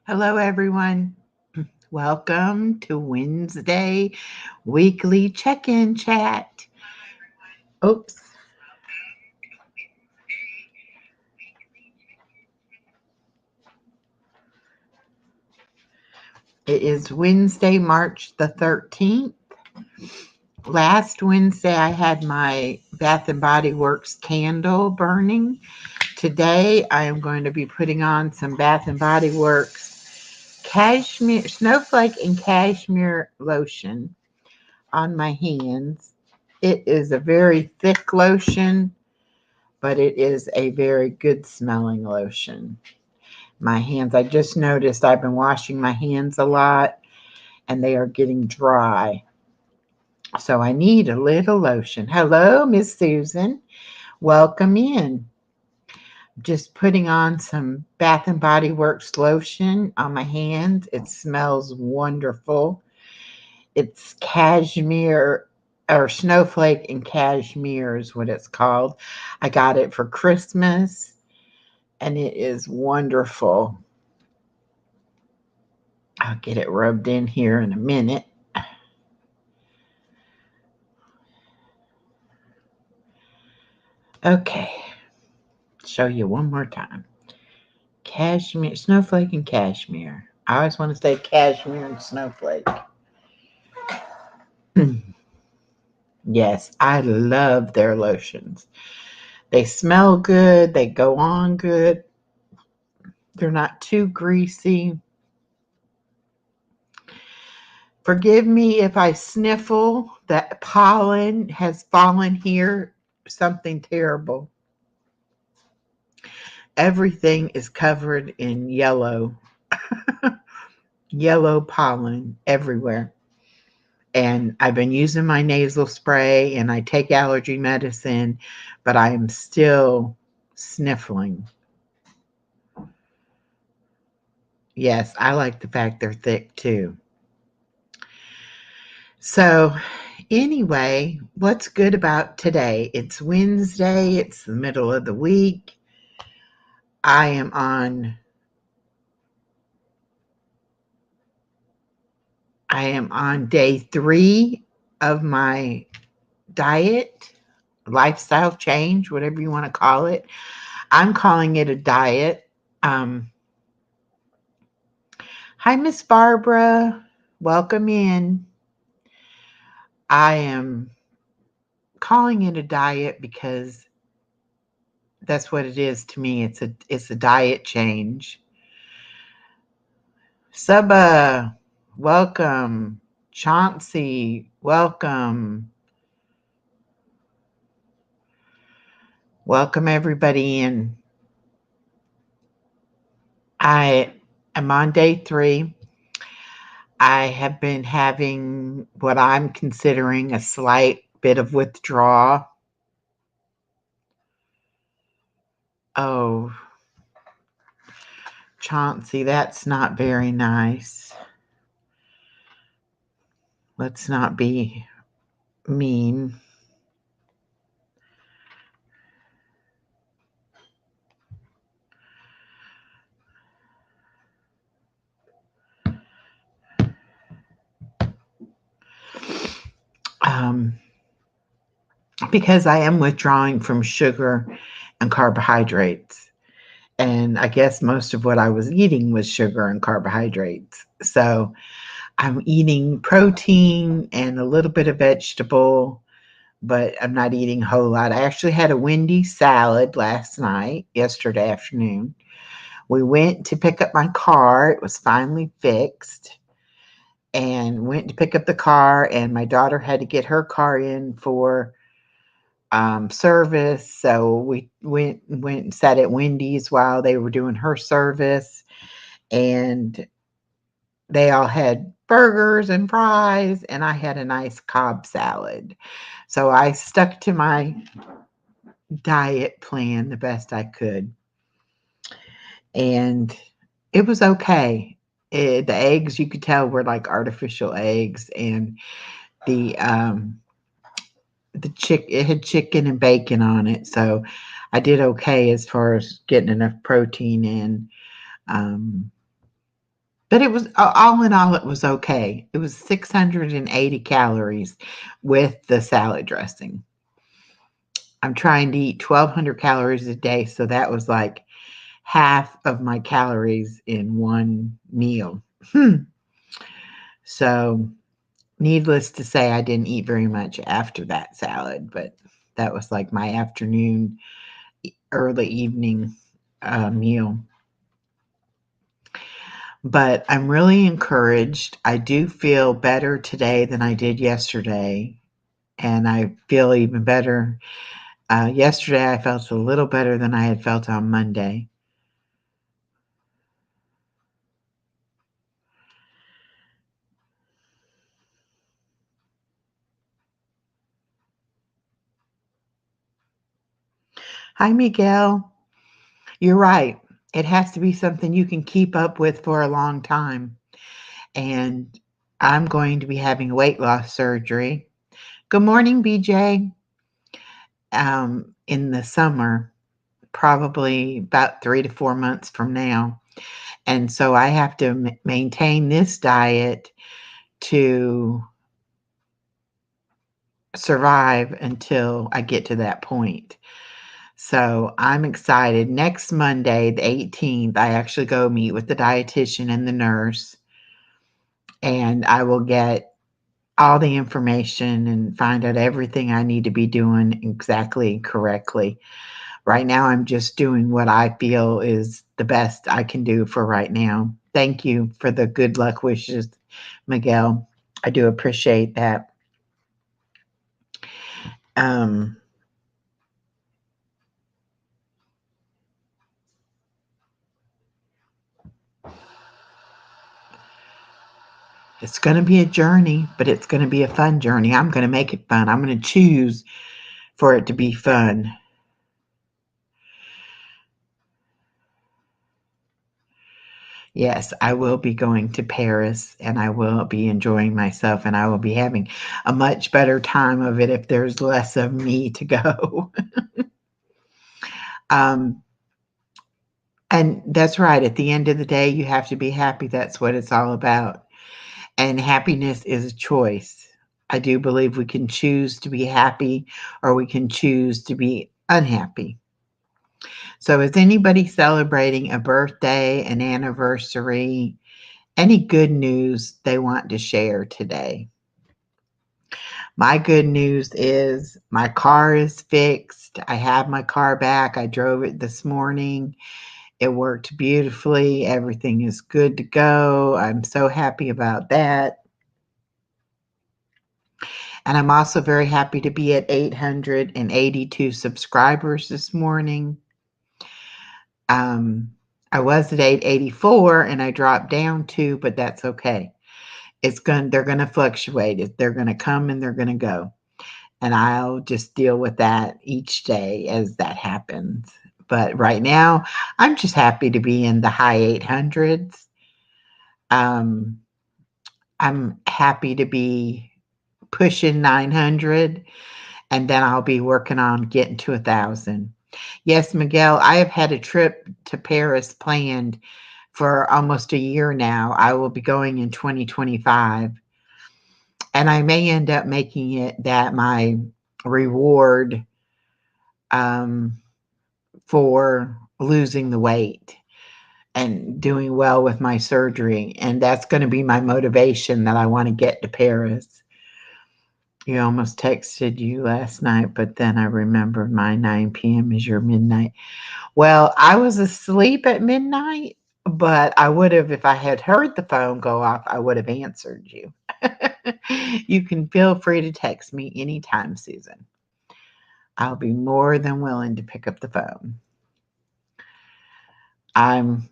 Hello, everyone. Welcome to Wednesday weekly check in chat. Oops. It is Wednesday, March the 13th. Last Wednesday, I had my Bath and Body Works candle burning. Today, I am going to be putting on some Bath and Body Works cashmere, snowflake, and cashmere lotion on my hands. It is a very thick lotion, but it is a very good smelling lotion. My hands, I just noticed I've been washing my hands a lot and they are getting dry. So I need a little lotion. Hello, Miss Susan. Welcome in. Just putting on some Bath and Body Works lotion on my hands. It smells wonderful. It's cashmere or snowflake and cashmere is what it's called. I got it for Christmas and it is wonderful. I'll get it rubbed in here in a minute. Okay, show you one more time. Cashmere, snowflake, and cashmere. I always want to say cashmere and snowflake. Yes, I love their lotions. They smell good, they go on good, they're not too greasy. Forgive me if I sniffle. That pollen has fallen here. Something terrible. Everything is covered in yellow, yellow pollen everywhere. And I've been using my nasal spray and I take allergy medicine, but I am still sniffling. Yes, I like the fact they're thick too. So, anyway, what's good about today? It's Wednesday, it's the middle of the week. I am on day 3 of my diet, lifestyle change, whatever you want to call it. I'm calling it a diet. Um, Hi, Miss Barbara. Welcome in. I am calling it a diet because that's what it is to me. It's a diet change. Suba, welcome. Chauncey, welcome. Welcome everybody in. I am on day 3. I have been having what I'm considering a slight bit of withdrawal. Oh, Chauncey, that's not very nice. Let's not be mean. Um, because I am withdrawing from sugar and carbohydrates. And I guess most of what I was eating was sugar and carbohydrates. So I'm eating protein and a little bit of vegetable, but I'm not eating a whole lot. I actually had a Wendy's salad yesterday afternoon. We went to pick up my car. It was finally fixed. And went to pick up the car, and my daughter had to get her car in for service. So we went and sat at Wendy's while they were doing her service, and they all had burgers and fries, and I had a nice Cobb salad. So I stuck to my diet plan the best I could, and it was okay. The eggs, you could tell, were like artificial eggs, and the it had chicken and bacon on it, so I did okay as far as getting enough protein in. Um, But it was all in all, it was okay. It was 680 calories with the salad dressing. I'm trying to eat 1,200 calories a day, so that was like half of my calories in one meal. So, needless to say, I didn't eat very much after that salad, but that was like my afternoon, early evening meal. But I'm really encouraged. I do feel better today than I did yesterday, and I feel even better. Yesterday, I felt a little better than I had felt on Monday. Hi, Miguel. You're right. It has to be something you can keep up with for a long time. And I'm going to be having weight loss surgery. Good morning, BJ. In the summer, probably about 3 to 4 months from now. And so I have to maintain this diet to survive until I get to that point. So I'm excited. Next Monday, the 18th, I actually go meet with the dietitian and the nurse, and I will get all the information and find out everything I need to be doing exactly correctly. Right now, I'm just doing what I feel is the best I can do for right now. Thank you for the good luck wishes, Miguel. I do appreciate that. Um, it's going to be a journey, but it's going to be a fun journey. I'm going to make it fun. I'm going to choose for it to be fun. Yes, I will be going to Paris and I will be enjoying myself and I will be having a much better time of it if there's less of me to go. um, and that's right. At the end of the day, you have to be happy. That's what it's all about. And happiness is a choice. I do believe we can choose to be happy or we can choose to be unhappy. So, is anybody celebrating a birthday, an anniversary, any good news they want to share today? My good news is my car is fixed. I have my car back. I drove it this morning. It worked beautifully. Everything is good to go. I'm so happy about that. And I'm also very happy to be at 882 subscribers this morning. Um, I was at 884 and I dropped down 2, but that's okay. They're gonna fluctuate. They're gonna come and they're gonna go. And I'll just deal with that each day as that happens. But right now, I'm just happy to be in the high 800s. Um, I'm happy to be pushing 900, and then I'll be working on getting to 1,000. Yes, Miguel, I have had a trip to Paris planned for almost a year now. I will be going in 2025. And I may end up making it that my reward um, for losing the weight and doing well with my surgery. And that's going to be my motivation that I want to get to Paris. You almost texted you last night, but then I remembered my 9 p.m. is your midnight. Well, I was asleep at midnight, but I would have, if I had heard the phone go off, I would have answered you. You can feel free to text me anytime, Susan. I'll be more than willing to pick up the phone. I'm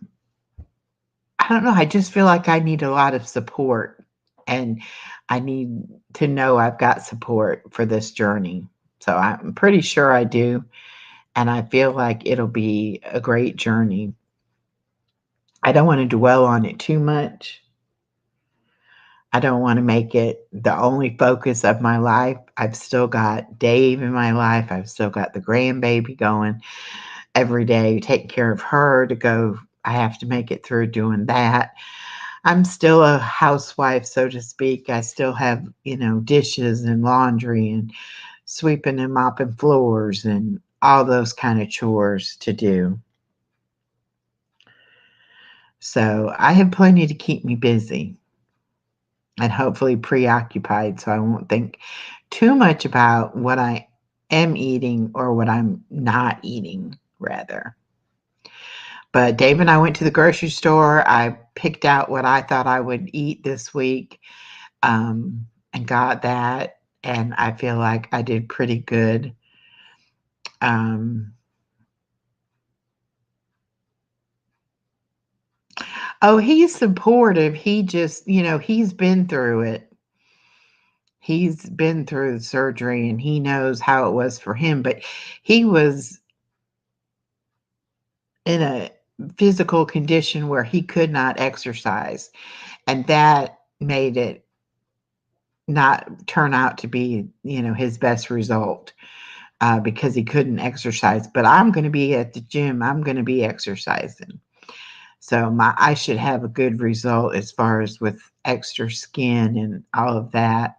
I don't know, I just feel like I need a lot of support, and I need to know I've got support for this journey. So I'm pretty sure I do, and I feel like it'll be a great journey. I don't want to dwell on it too much. I don't want to make it the only focus of my life. I've still got Dave in my life. I've still got the grandbaby going every day, taking care of her to go. I have to make it through doing that. I'm still a housewife, so to speak. I still have, dishes and laundry and sweeping and mopping floors and all those kind of chores to do. So I have plenty to keep me busy and hopefully preoccupied so I won't think too much about what I am eating or what I'm not eating, rather. But Dave and I went to the grocery store. I picked out what I thought I would eat this week, and got that. And I feel like I did pretty good. Um, oh, he's supportive. He just, he's been through it. He's been through the surgery and he knows how it was for him. But he was in a physical condition where he could not exercise. And that made it not turn out to be, his best result, because he couldn't exercise. But I'm going to be at the gym. I'm going to be exercising. So I should have a good result as far as with extra skin and all of that.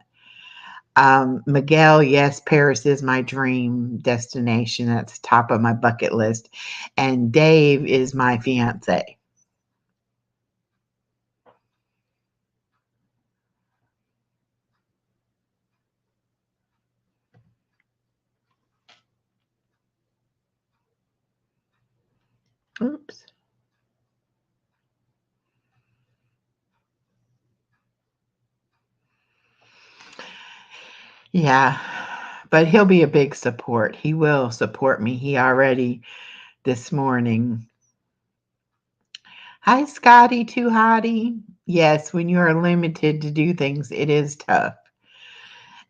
Miguel, yes, Paris is my dream destination. That's top of my bucket list. And Dave is my fiance. Oops. Yeah, but he'll be a big support. He will support me. He already this morning. Hi, Scotty, too hottie. Yes, when you are limited to do things, it is tough.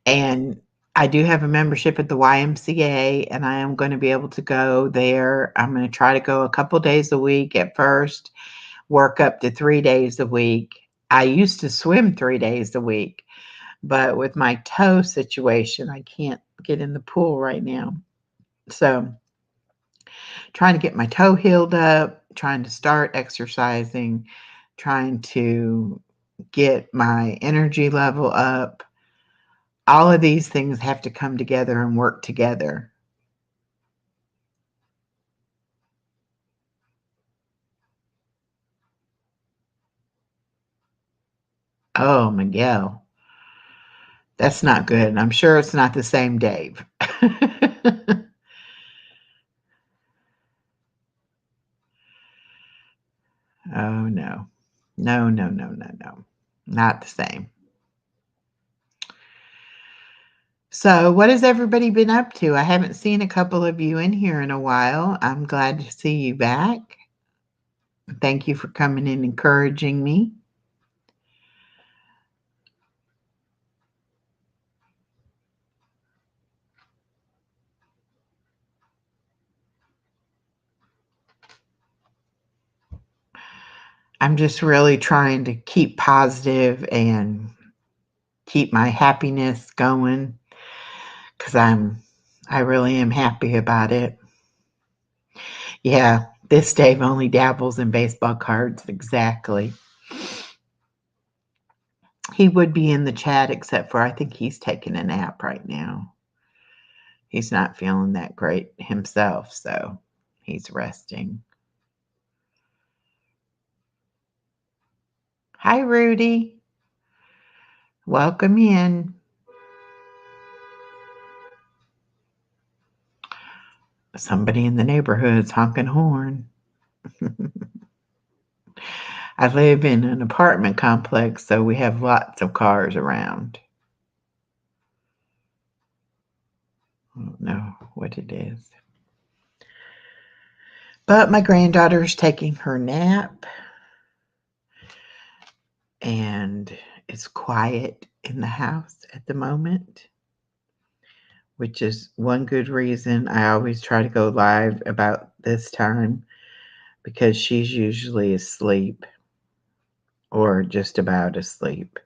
And I do have a membership at the YMCA, and I am going to be able to go there. I'm going to try to go a couple days a week at first, work up to 3 days a week. I used to swim 3 days a week, but with my toe situation, I can't get in the pool right now. So, trying to get my toe healed up, trying to start exercising, trying to get my energy level up. All of these things have to come together and work together. Oh, Miguel. That's not good. I'm sure it's not the same Dave. Oh, no. No, no, no, no, no. Not the same. So, what has everybody been up to? I haven't seen a couple of you in here in a while. I'm glad to see you back. Thank you for coming and encouraging me. I'm just really trying to keep positive and keep my happiness going because I really am happy about it. Yeah, this Dave only dabbles in baseball cards. Exactly. He would be in the chat, except for I think he's taking a nap right now. He's not feeling that great himself, so he's resting. Hi, Rudy. Welcome in. Somebody in the neighborhood's honking horn. I live in an apartment complex, so we have lots of cars around. I don't know what it is. But my granddaughter's taking her nap, and it's quiet in the house at the moment, which is one good reason I always try to go live about this time because she's usually asleep or just about asleep.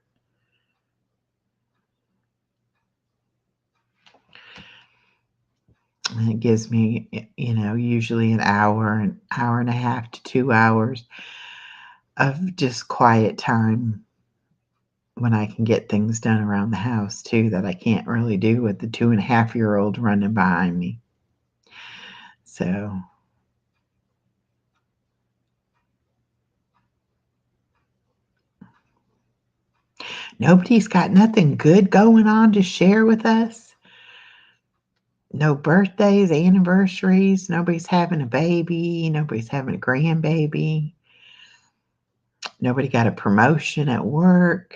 And it gives me, usually an hour and a half to 2 hours of just quiet time when I can get things done around the house too that I can't really do with the 2.5-year-old running behind me. So nobody's got nothing good going on to share with us. No birthdays, anniversaries. Nobody's having a baby. Nobody's having a grandbaby. Nobody got a promotion at work.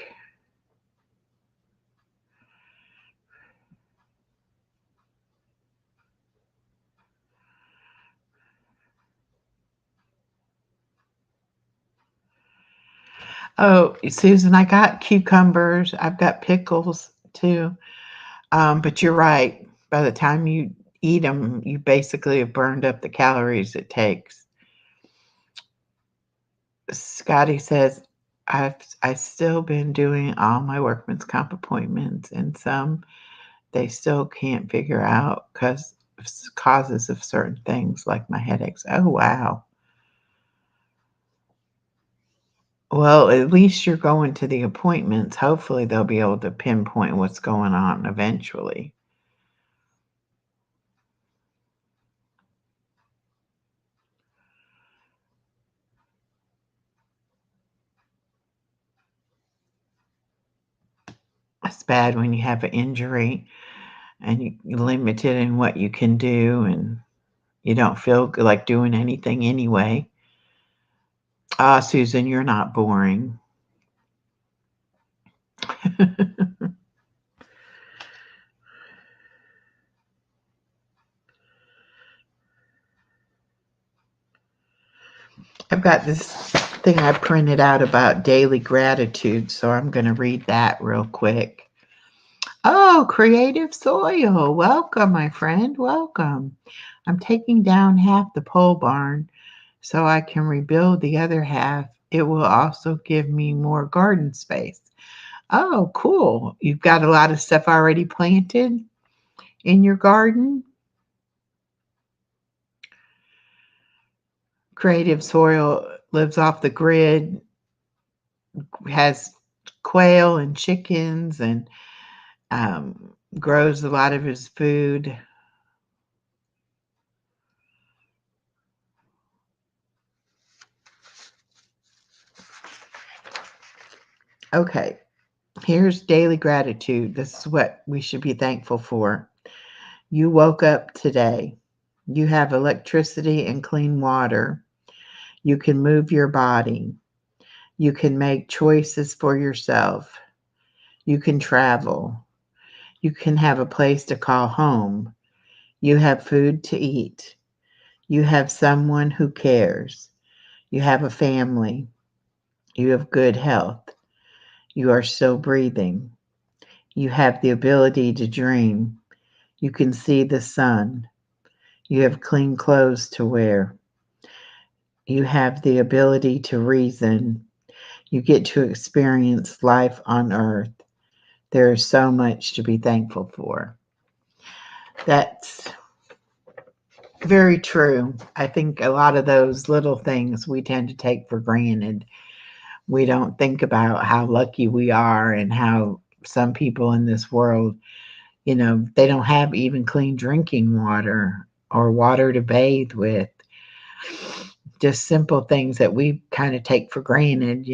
Oh, Susan, I got cucumbers. I've got pickles too. But you're right. By the time you eat them, you basically have burned up the calories it takes. Scotty says, I still been doing all my workman's comp appointments, and some they still can't figure out because causes of certain things like my headaches. Oh wow. Well, at least you're going to the appointments. Hopefully they'll be able to pinpoint what's going on eventually. It's bad when you have an injury and you're limited in what you can do and you don't feel like doing anything anyway. Ah, Susan, you're not boring. I've got this thing I printed out about daily gratitude, so I'm going to read that real quick. Oh, Creative Soil. Welcome, my friend. Welcome. I'm taking down half the pole barn so I can rebuild the other half. It will also give me more garden space. Oh, cool. You've got a lot of stuff already planted in your garden. Creative Soil lives off the grid, has quail and chickens, and grows a lot of his food. Okay, here's daily gratitude. This is what we should be thankful for. You woke up today. You have electricity and clean water. You can move your body. You can make choices for yourself. You can travel. You can have a place to call home. You have food to eat. You have someone who cares. You have a family. You have good health. You are still breathing. You have the ability to dream. You can see the sun. You have clean clothes to wear. You have the ability to reason. You get to experience life on earth. There is so much to be thankful for. That's very true. I think a lot of those little things we tend to take for granted. We don't think about how lucky we are and how some people in this world, they don't have even clean drinking water or water to bathe with. Just simple things that we kind of take for granted.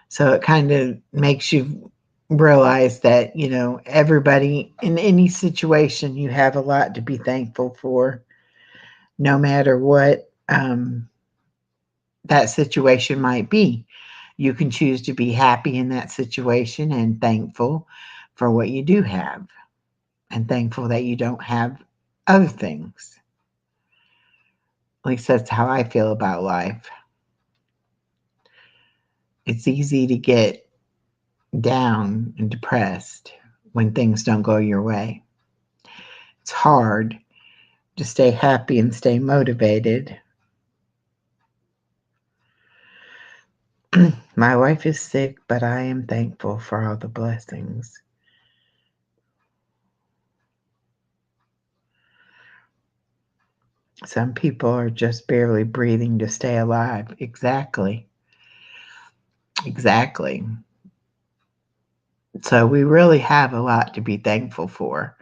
So it kind of makes you realize that, everybody in any situation, you have a lot to be thankful for, no matter what that situation might be. You can choose to be happy in that situation and thankful for what you do have and thankful that you don't have other things. At least that's how I feel about life. It's easy to get down and depressed when things don't go your way. It's hard to stay happy and stay motivated. My wife is sick, but I am thankful for all the blessings. Some people are just barely breathing to stay alive. Exactly. Exactly. So we really have a lot to be thankful for.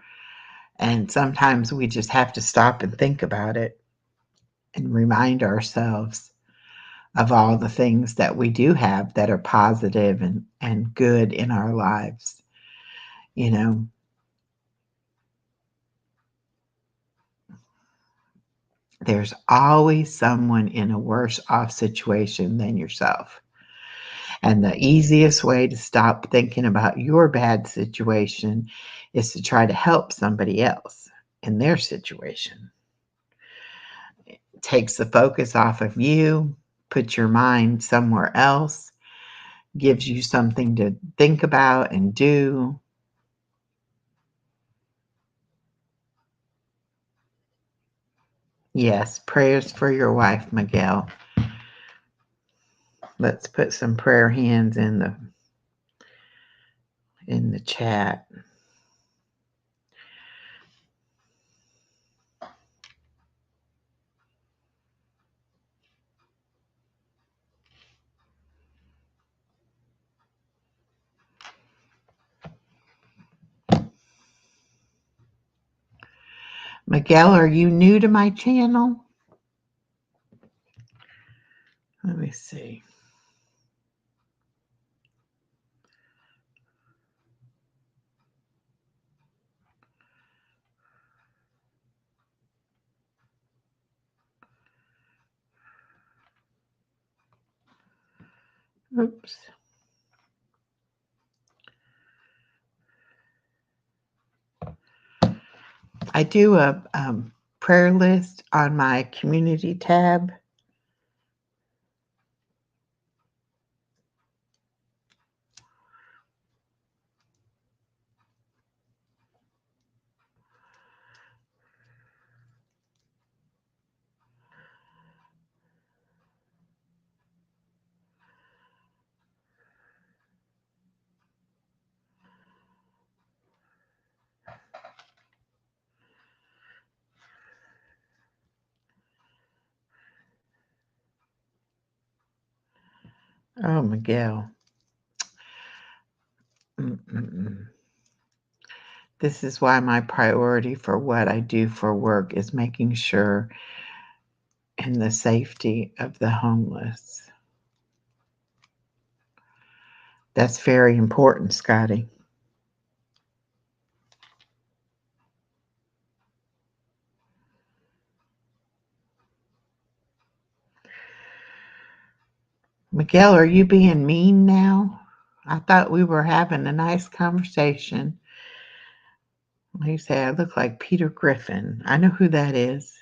And sometimes we just have to stop and think about it and remind ourselves of all the things that we do have that are positive and good in our lives. You know, there's always someone in a worse off situation than yourself. And the easiest way to stop thinking about your bad situation is to try to help somebody else in their situation. It takes the focus off of you, puts your mind somewhere else, gives you something to think about and do. Yes, prayers for your wife, Miguel. Let's put some prayer hands in the chat. Miguel, are you new to my channel? Let me see. Oops. I do a prayer list on my community tab. Oh, Miguel. Mm-mm-mm. This is why my priority for what I do for work is making sure in the safety of the homeless. That's very important, Scotty. Miguel, are you being mean now? I thought we were having a nice conversation. You say I look like Peter Griffin. I know who that is.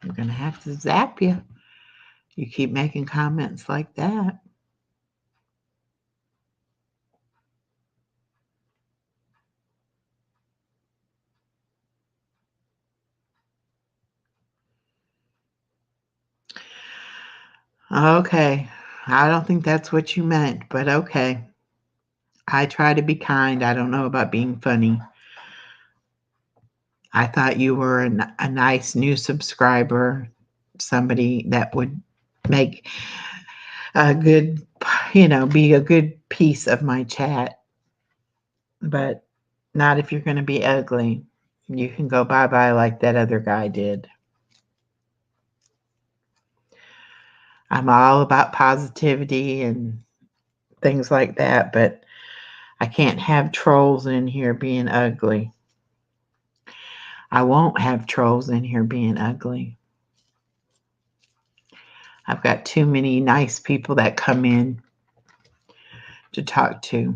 I'm going to have to zap you. You keep making comments like that. Okay. I don't think that's what you meant, but okay. I try to be kind. I don't know about being funny. I thought you were a nice new subscriber, somebody that would make a good, be a good piece of my chat, but not if you're going to be ugly. You can go bye-bye like that other guy did. I'm all about positivity and things like that, but I can't have trolls in here being ugly. I won't have trolls in here being ugly. I've got too many nice people that come in to talk to.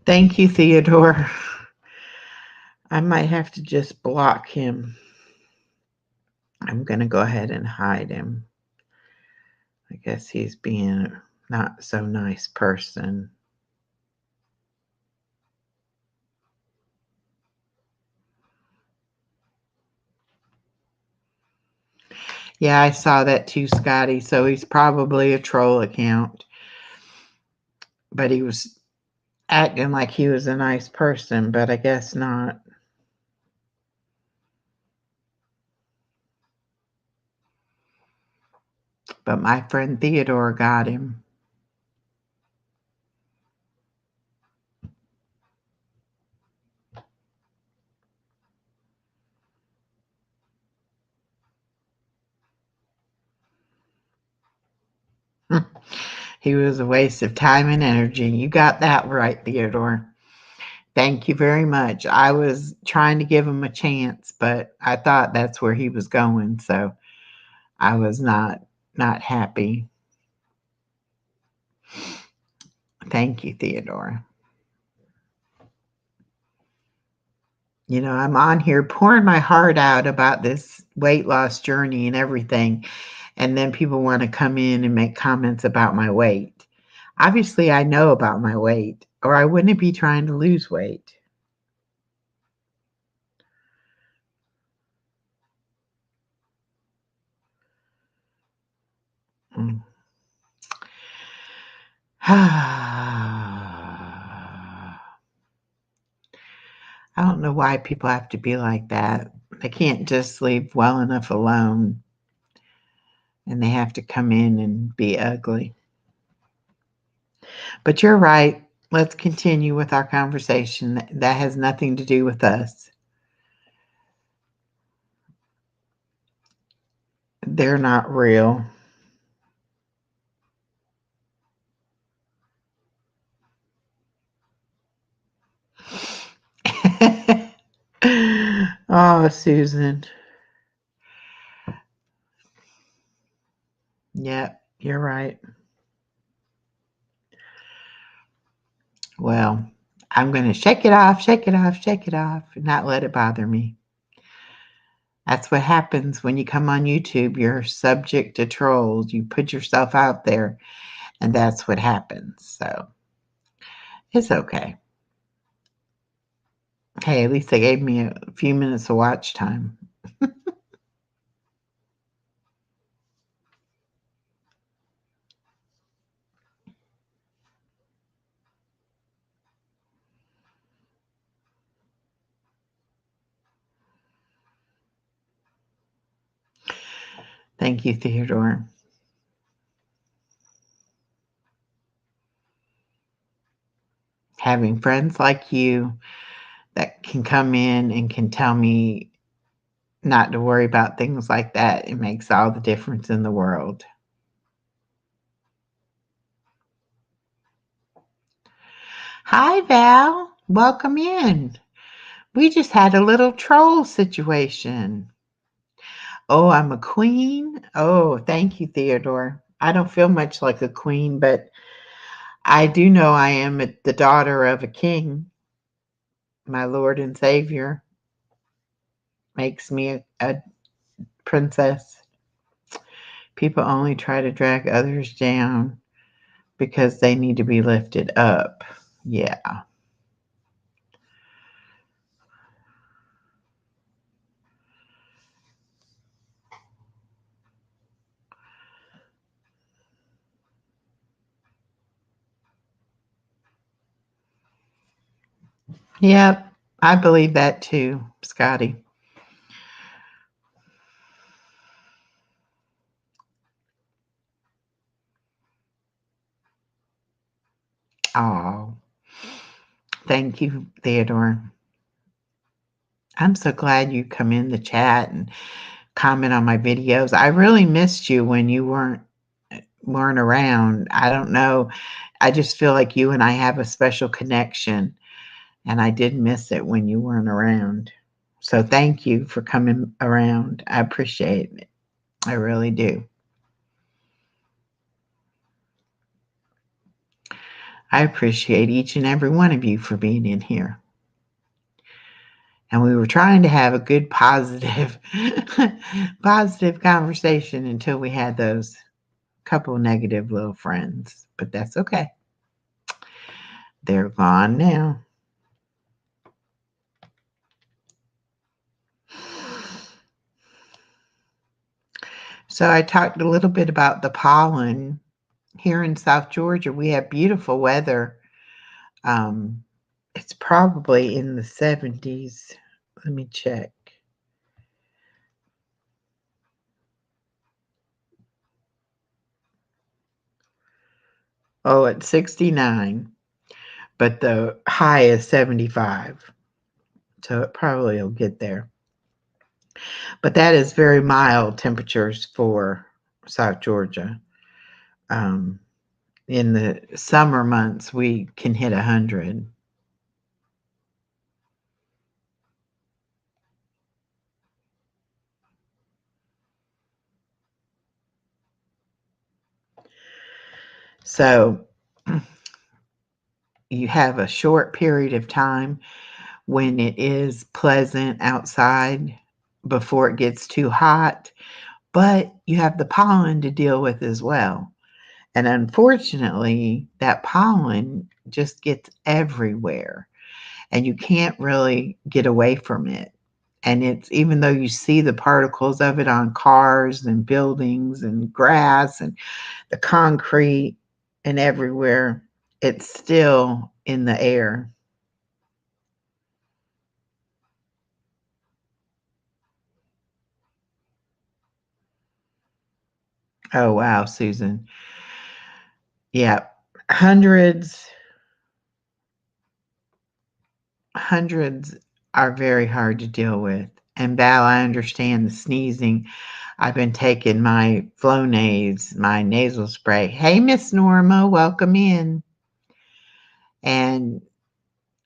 Thank you, Theodore. I might have to just block him. I'm going to go ahead and hide him. I guess he's being a not so nice person. Yeah, I saw that too, Scotty. So he's probably a troll account, but he was acting like he was a nice person, but I guess not. But my friend Theodore got him. He was a waste of time and energy. You got that right, Theodore. Thank you very much. I was trying to give him a chance, but I thought that's where he was going, so I was not happy. Thank you, Theodore. You know, I'm on here pouring my heart out about this weight loss journey and everything, and then people want to come in and make comments about my weight. Obviously, I know about my weight, or I wouldn't be trying to lose weight. Mm. I don't know why people have to be like that. They can't just leave well enough alone, and they have to come in and be ugly. But you're right. Let's continue with our conversation. That has nothing to do with us. They're not real. Oh, Susan. Yep, you're right. Well, I'm going to shake it off, shake it off, shake it off, and not let it bother me. That's what happens when you come on YouTube. You're subject to trolls. You put yourself out there, and that's what happens. So it's okay. Hey, at least they gave me a few minutes of watch time. Thank you, Theodore. Having friends like you that can come in and can tell me not to worry about things like that, it makes all the difference in the world. Hi, Val. Welcome in. We just had a little troll situation. Oh, I'm a queen. Oh, thank you, Theodore. I don't feel much like a queen, but I do know I am the daughter of a king. My Lord and Savior makes me a princess. People only try to drag others down because they need to be lifted up. Yeah. Yep. I believe that too, Scotty. Oh, thank you, Theodore. I'm so glad you come in the chat and comment on my videos. I really missed you when you weren't around. I don't know. I just feel like you and I have a special connection, and I did miss it when you weren't around. So thank you for coming around. I appreciate it. I really do. I appreciate each and every one of you for being in here. And we were trying to have a good positive positive conversation until we had those couple negative little friends, but that's okay. They're gone now. So I talked a little bit about the pollen. Here in South Georgia, we have beautiful weather. Um, it's probably in the 70s. Let me check. Oh, it's 69, but the high is 75. So it probably will get there. But that is very mild temperatures for South Georgia. Um, in the summer months, we can hit 100. So you have a short period of time when it is pleasant outside before it gets too hot, but you have the pollen to deal with as well. And unfortunately, that pollen just gets everywhere and you can't really get away from it. And it's even though you see the particles of it on cars and buildings and grass and the concrete and everywhere, it's still in the air. Oh, wow, Susan. Yeah, hundreds, hundreds are very hard to deal with. And Val, I understand the sneezing. I've been taking my Flonase, my nasal spray. Hey, Miss Norma, welcome in. And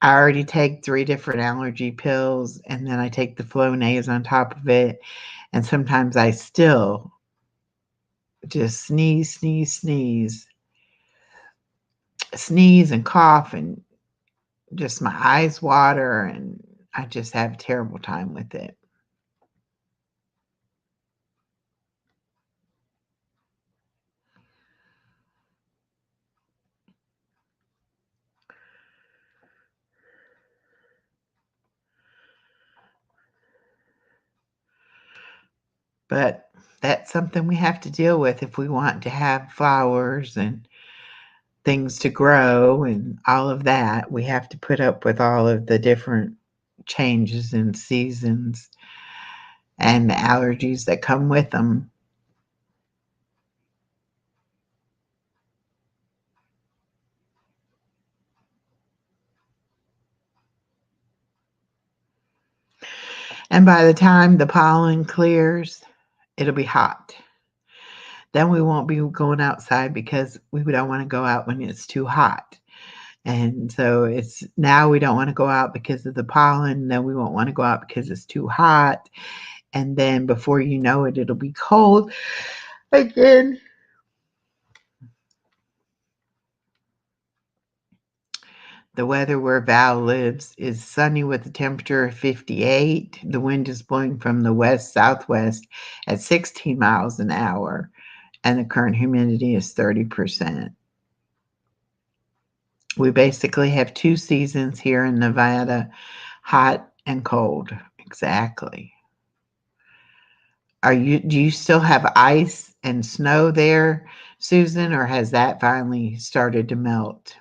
I already take 3 different allergy pills, and then I take the Flonase on top of it. And sometimes I still just sneeze and cough, and just my eyes water, and I just have a terrible time with it. But that's something we have to deal with if we want to have flowers and things to grow and all of that. We have to put up with all of the different changes in seasons and the allergies that come with them. And by the time the pollen clears, it'll be hot. Then we won't be going outside because we don't want to go out when it's too hot. And so it's now we don't want to go out because of the pollen. Then we won't want to go out because it's too hot. And then before you know it, it'll be cold again. The weather where Val lives is sunny with a temperature of 58. The wind is blowing from the west southwest at 16 miles an hour, and the current humidity is 30%. We basically have 2 seasons here in Nevada, hot and cold. Exactly. Do you still have ice and snow there, Susan, or has that finally started to melt?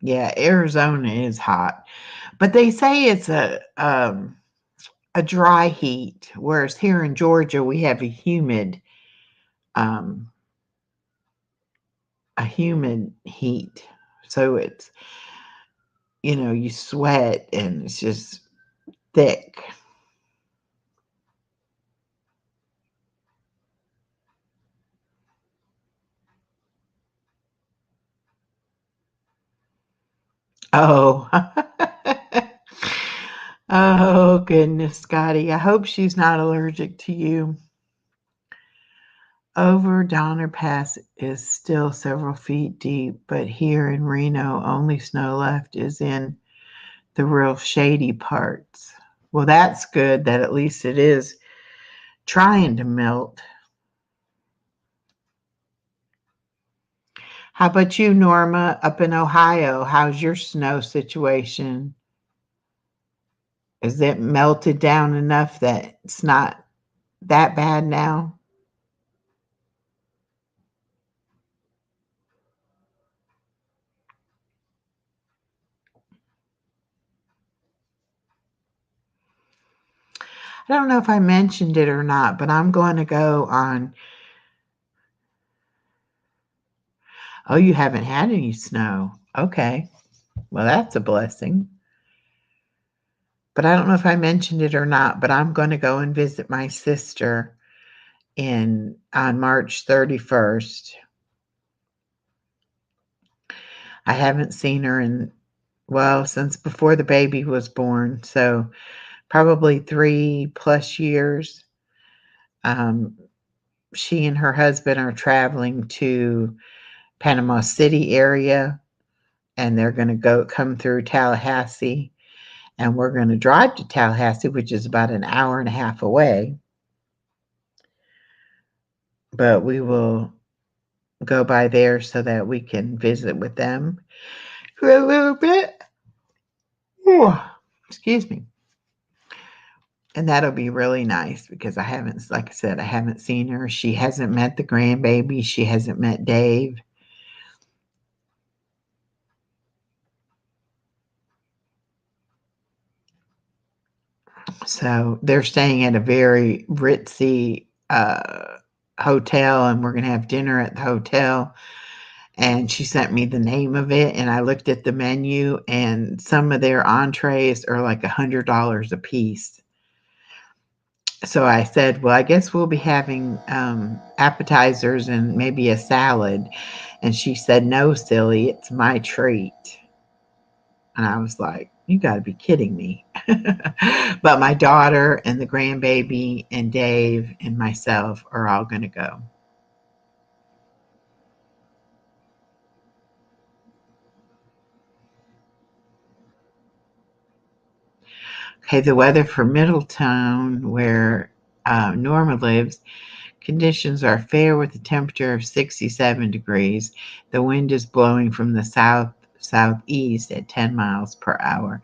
Yeah, Arizona is hot, but they say it's a dry heat, whereas here in Georgia we have um, a humid heat. So it's you sweat and it's just thick. Oh. Oh goodness, Scotty. I hope she's not allergic to you. Over Donner Pass is still several feet deep, but here in Reno, only snow left is in the real shady parts. Well, that's good that at least it is trying to melt. How about you, Norma, up in Ohio? How's your snow situation? Is it melted down enough that it's not that bad now? I don't know if I mentioned it or not, but I'm going to go on. Oh, you haven't had any snow. Okay. Well, that's a blessing. But I don't know if I mentioned it or not, but I'm going to go and visit my sister in on March 31st. I haven't seen her in, well, since before the baby was born, so probably 3+ years. Um, she and her husband are traveling to Panama City area, and they're going to come through Tallahassee, and we're going to drive to Tallahassee, which is about an hour and a half away. But we will go by there so that we can visit with them for a little bit. Ooh, excuse me. And that'll be really nice because I haven't, like I said, I haven't seen her. She hasn't met the grandbaby. She hasn't met Dave. So they're staying at a very ritzy hotel, and we're going to have dinner at the hotel. And she sent me the name of it, and I looked at the menu, and some of their entrees are like $100 a piece. So I said, well, I guess we'll be having appetizers and maybe a salad. And she said, no, silly, it's my treat. And I was like, you got to be kidding me. But my daughter and the grandbaby and Dave and myself are all going to go. Okay, the weather for Middletown, where Norma lives, conditions are fair with a temperature of 67 degrees. The wind is blowing from the southeast at 10 miles per hour.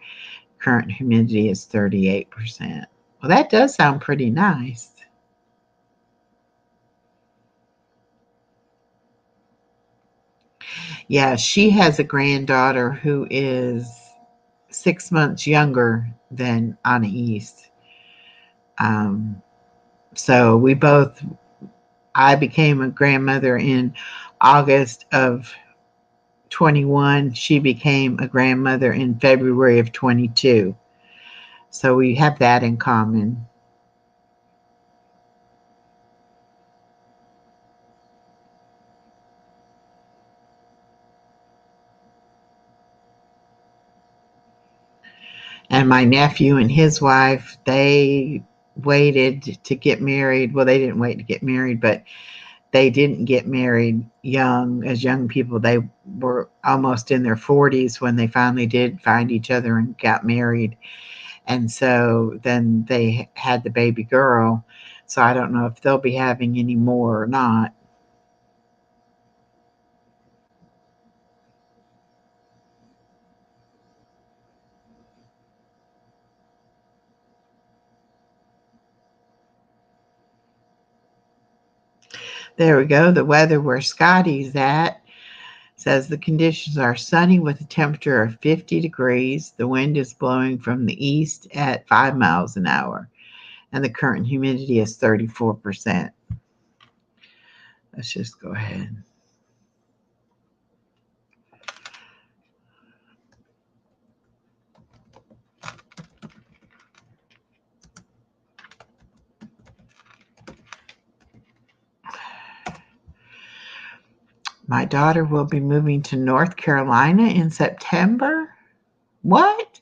Current humidity is 38%. Well, that does sound pretty nice. Yeah, she has a granddaughter who is 6 months younger than Anais. Um, so I became a grandmother in August of 21. She became a grandmother in February of 22. So we have that in common. And my nephew and his wife, they waited to get married. Well, they didn't wait to get married, but they didn't get married young, as young people. They were almost in their 40s when they finally did find each other and got married. And so then they had the baby girl. So I don't know if they'll be having any more or not. There we go. The weather where Scotty's at says the conditions are sunny with a temperature of 50 degrees. The wind is blowing from the east at 5 miles an hour, and the current humidity is 34%. Let's just go ahead. My daughter will be moving to North Carolina in September. What?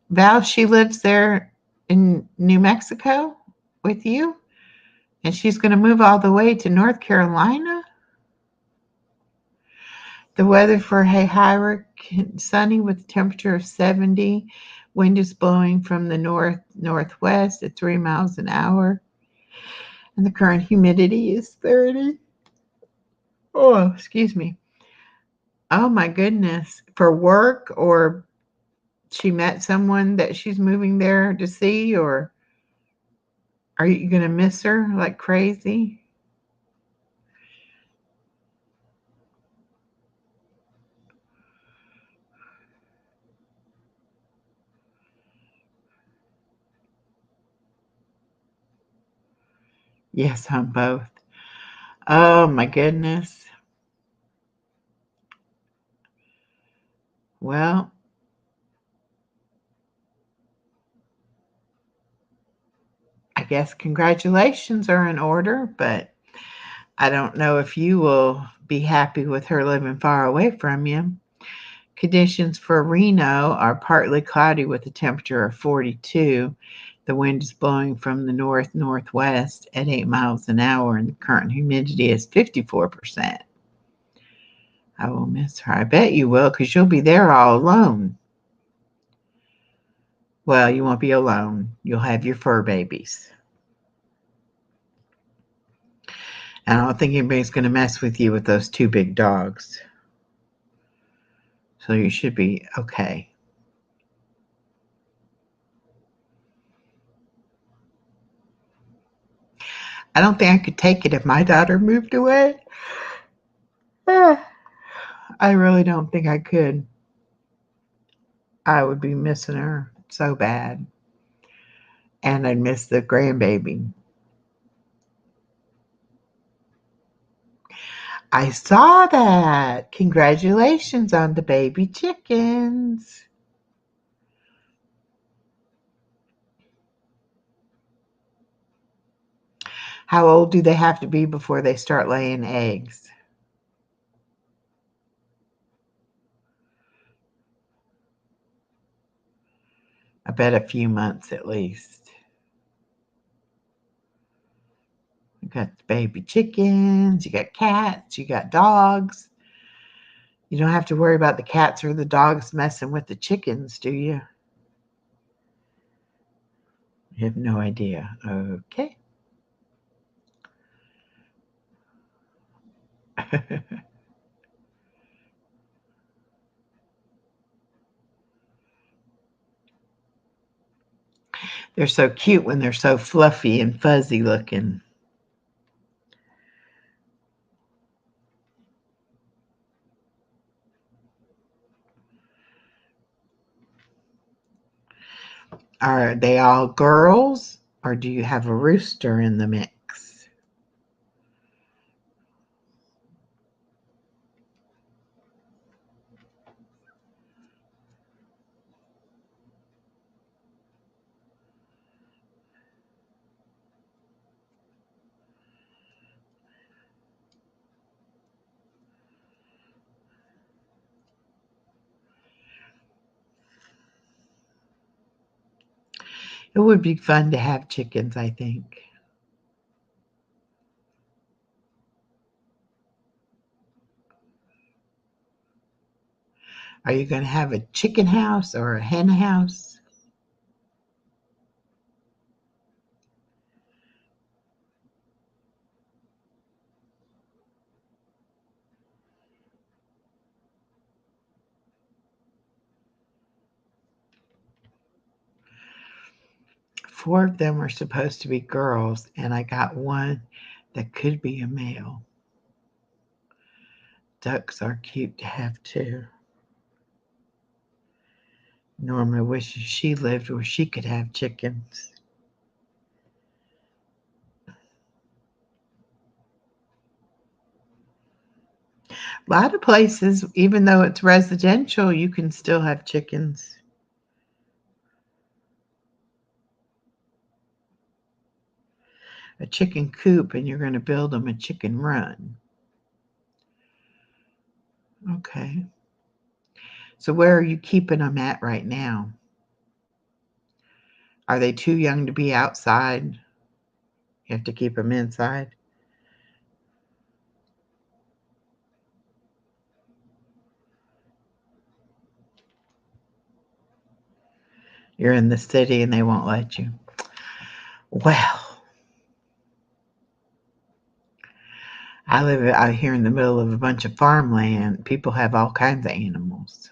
Val, she lives there in New Mexico with you? And she's going to move all the way to North Carolina? The weather for Hayhira, sunny with a temperature of 70. Wind is blowing from the northwest at 3 miles an hour. And the current humidity is 30. Oh, excuse me. Oh my goodness. For work, or she met someone that she's moving there to see, or are you going to miss her like crazy? Yes, on both. Oh my goodness. Well, I guess congratulations are in order, but I don't know if you will be happy with her living far away from you. Conditions for Reno are partly cloudy with a temperature of 42. The wind is blowing from the north-northwest at 8 miles an hour, and the current humidity is 54%. I will miss her. I bet you will, because you'll be there all alone. Well, you won't be alone. You'll have your fur babies. And I don't think anybody's going to mess with you with those two big dogs. So you should be okay. I don't think I could take it if my daughter moved away. I really don't think I could. I would be missing her so bad. And I'd miss the grandbaby. I saw that. Congratulations on the baby chickens. How old do they have to be before they start laying eggs? I bet a few months at least. You got the baby chickens, you got cats, you got dogs. You don't have to worry about the cats or the dogs messing with the chickens, do you? You have no idea. Okay. They're so cute when they're so fluffy and fuzzy looking. Are they all girls, or do you have a rooster in the mix? It would be fun to have chickens, I think. Are you going to have a chicken house or a hen house? Four of them are supposed to be girls, and I got one that could be a male. Ducks are cute to have too. Norma wishes she lived where she could have chickens. A lot of places, even though it's residential, you can still have chickens. A chicken coop, and you're going to build them a chicken run. Okay. So where are you keeping them at right now? Are they too young to be outside? You have to keep them inside? You're in the city and they won't let you. Well, I live out here in the middle of a bunch of farmland. People have all kinds of animals.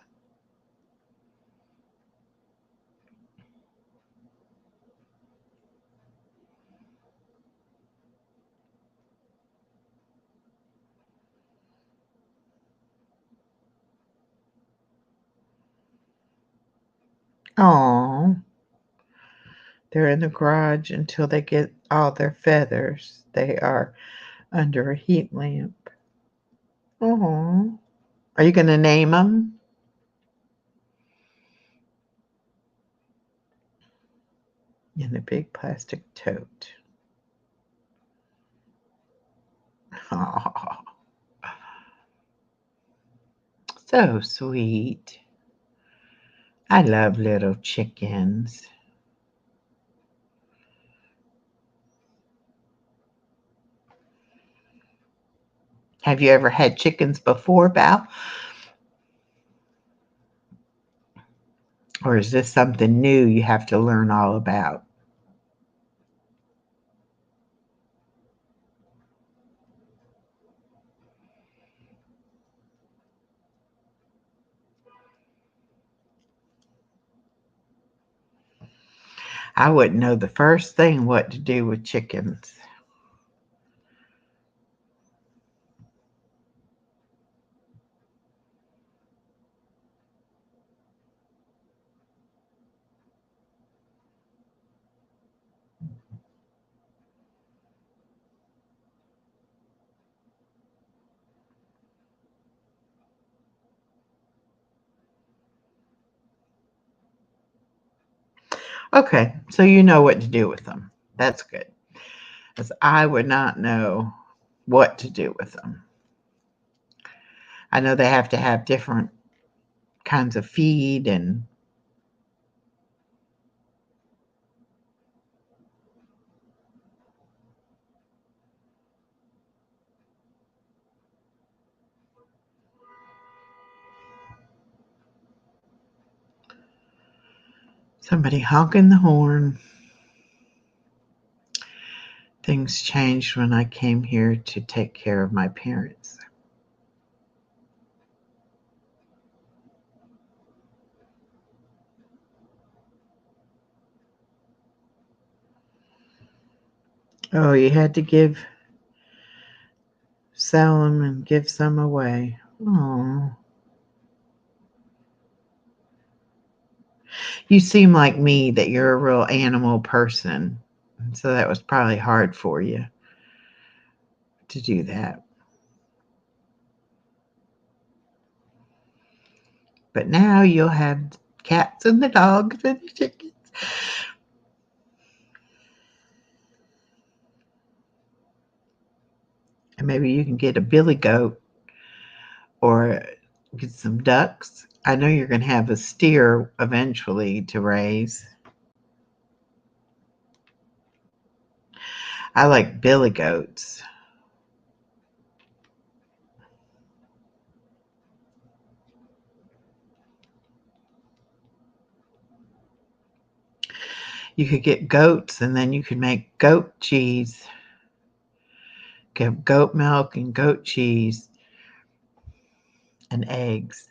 Oh, they're in the garage until they get all their feathers. They are under a heat lamp. Oh, are you going to name them? In a big plastic tote. Oh, so sweet. I love little chickens. Have you ever had chickens before, Val? Or is this something new you have to learn all about? I wouldn't know the first thing what to do with chickens. Okay, so you know what to do with them. That's good. Because I would not know what to do with them. I know they have to have different kinds of feed and somebody honking the horn. Things changed when I came here to take care of my parents. Oh, you had to sell them and give some away. Oh, you seem like me that you're a real animal person. So that was probably hard for you to do that. But now you'll have cats and the dogs and the chickens. And maybe you can get a billy goat or get some ducks. I know you're going to have a steer eventually to raise. I like billy goats. You could get goats and then you could make goat cheese. Get goat milk and goat cheese and eggs.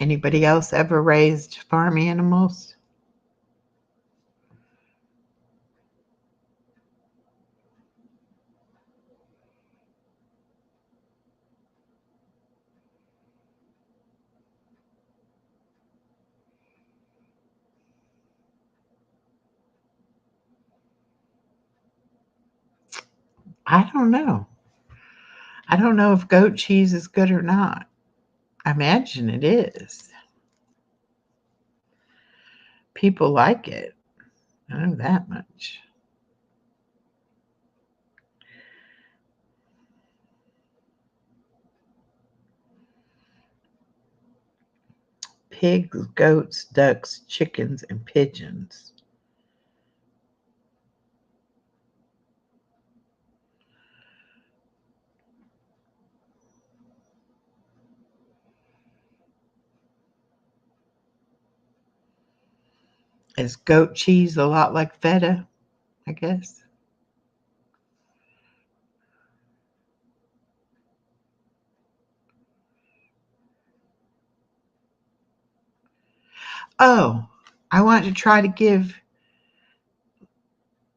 Anybody else ever raised farm animals? I don't know. I don't know if goat cheese is good or not. I imagine it is. People like it. I know that much. pigs, goats, ducks, chickens, and pigeons. Is goat cheese a lot like feta, I guess? Oh, I want to try to give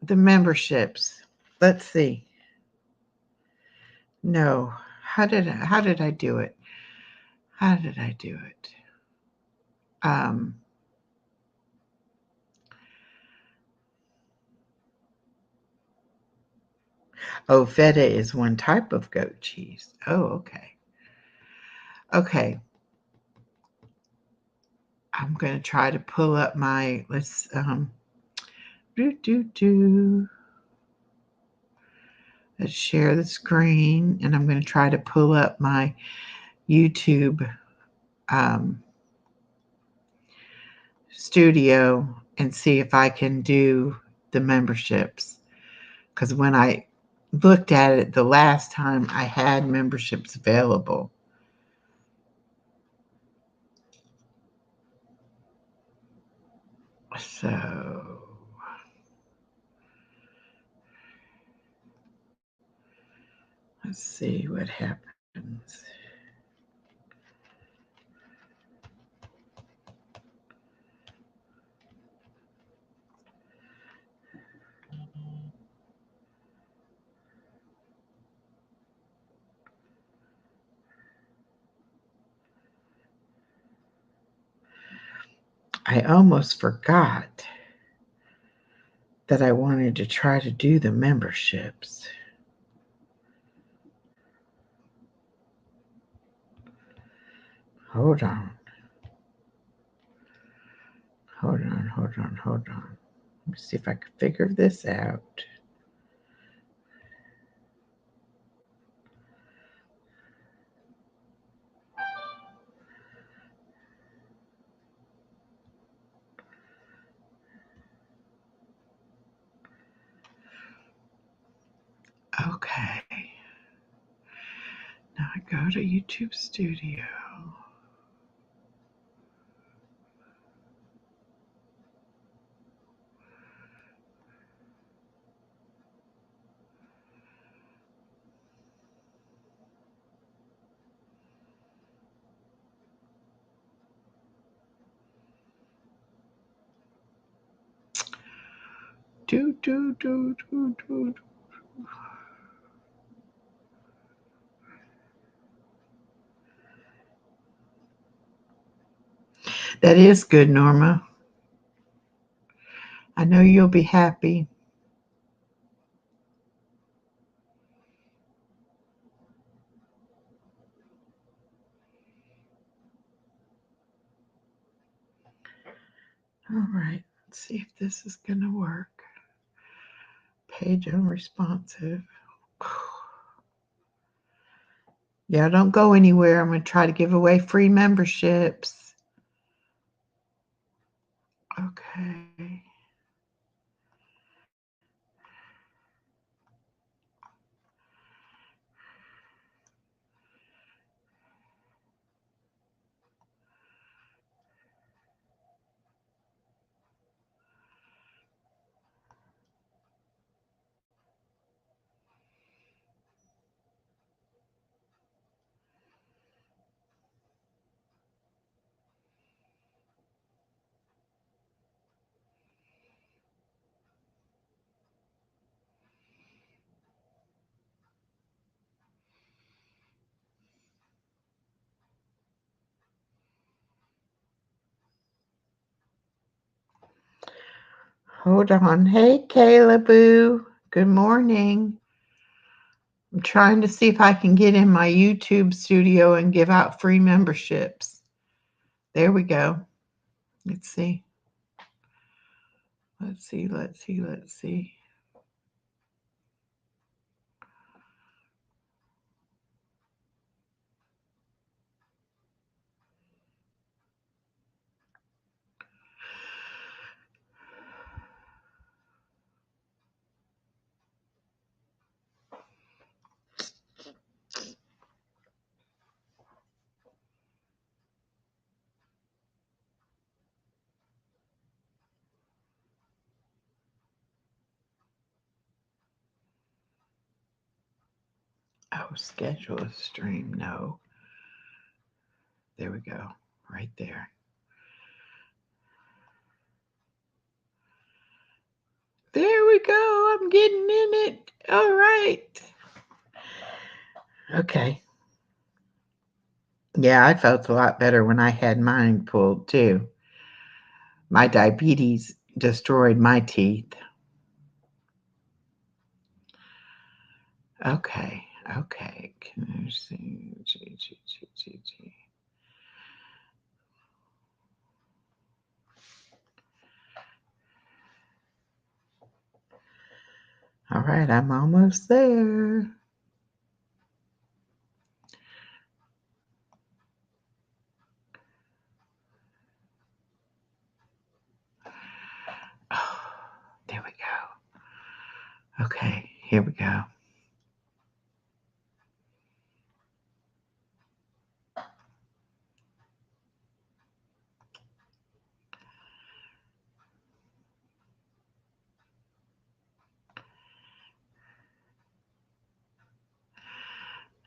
the memberships. Let's see. No. How did I do it? How did I do it? Um oh, feta is one type of goat cheese. Oh, okay. Okay. I'm going to try to pull up my let's do do do. Let's share the screen and I'm going to try to pull up my YouTube um, studio and see if I can do the memberships. Because when I looked at it the last time, I had memberships available. So let's see what happens. I almost forgot that I wanted to try to do the memberships. Hold on. Hold on, hold on, hold on. Let me see if I can figure this out. Okay. Now I go to YouTube Studio. Do, do, do, do, do. That is good, Norma. I know you'll be happy. All right, let's see if this is going to work. Page unresponsive. Yeah, don't go anywhere. I'm going to try to give away free memberships. Okay. Hold on. Hey, Kayla Boo. Good morning. I'm trying to see if I can get in my YouTube studio and give out free memberships. There we go. Let's see. Let's see. Let's see. Let's see. Oh, schedule a stream. No. There we go. Right there. There we go. I'm getting in it. All right. Okay. Yeah, I felt a lot better when I had mine pulled too. My diabetes destroyed my teeth. Okay. Okay. Can I see? All right, I'm almost there. Oh, there we go. Okay, here we go.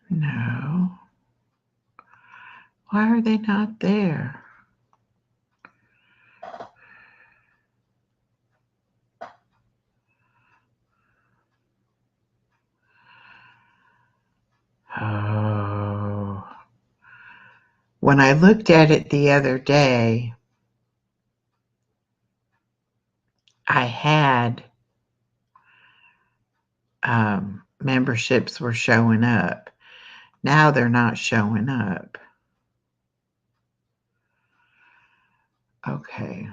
No. Why are they not there? Oh. When I looked at it the other day, I had memberships were showing up. Now they're not showing up. Okay.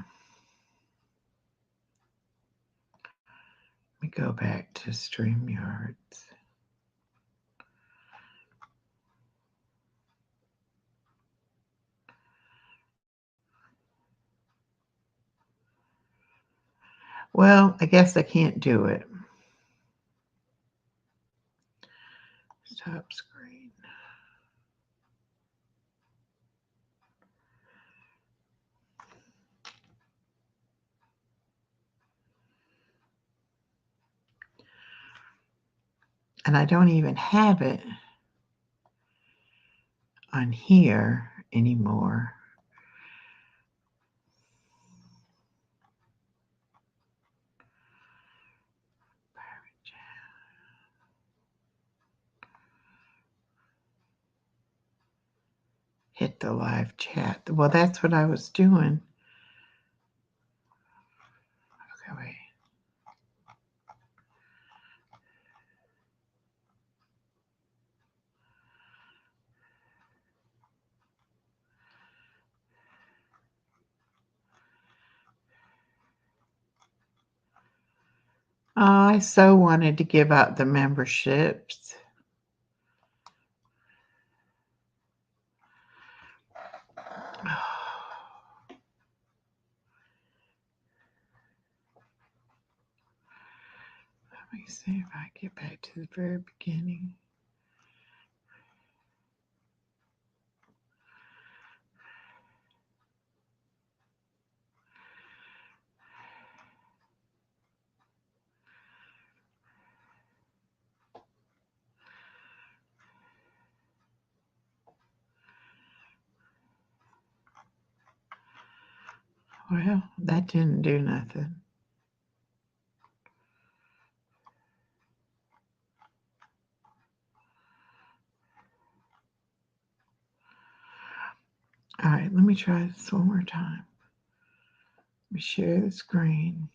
Let me go back to StreamYards. Well, I guess I can't do it. Stop screen. And I don't even have it on here anymore. Hit the live chat. Well, that's what I was doing. Okay, wait. Oh, I so wanted to give out the memberships. Let me see if I get back to the very beginning. Well, that didn't do nothing. All right, let me try this one more time. Let me share the screen.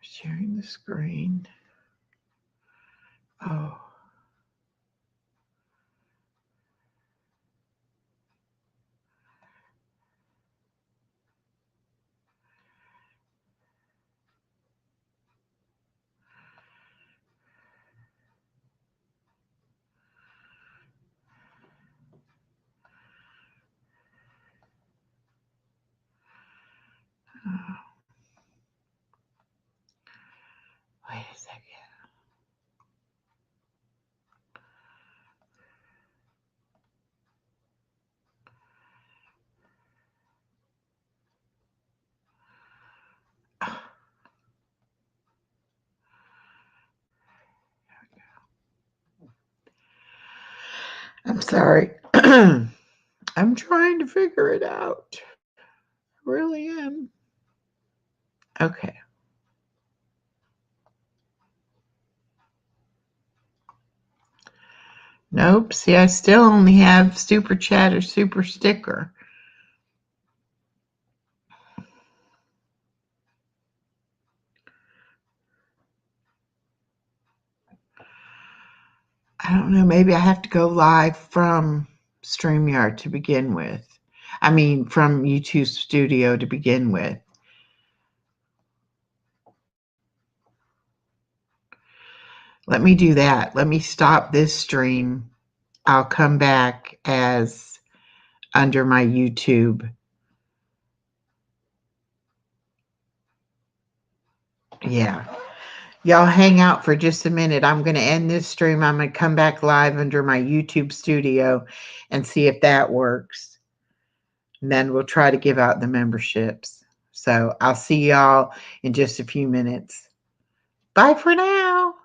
Sharing the screen. Oh. Oh. Wait a second. I'm sorry. I'm trying to figure it out. I really am. Okay. Nope. See, I still only have super chat or super sticker. I don't know. Maybe I have to go live from StreamYard to begin with. I mean, from YouTube Studio to begin with. Let me do that. Let me stop this stream. I'll come back as under my YouTube. Yeah. Y'all hang out for just a minute. I'm going to end this stream. I'm going to come back live under my YouTube Studio and see if that works. And then we'll try to give out the memberships. So I'll see y'all in just a few minutes. Bye for now.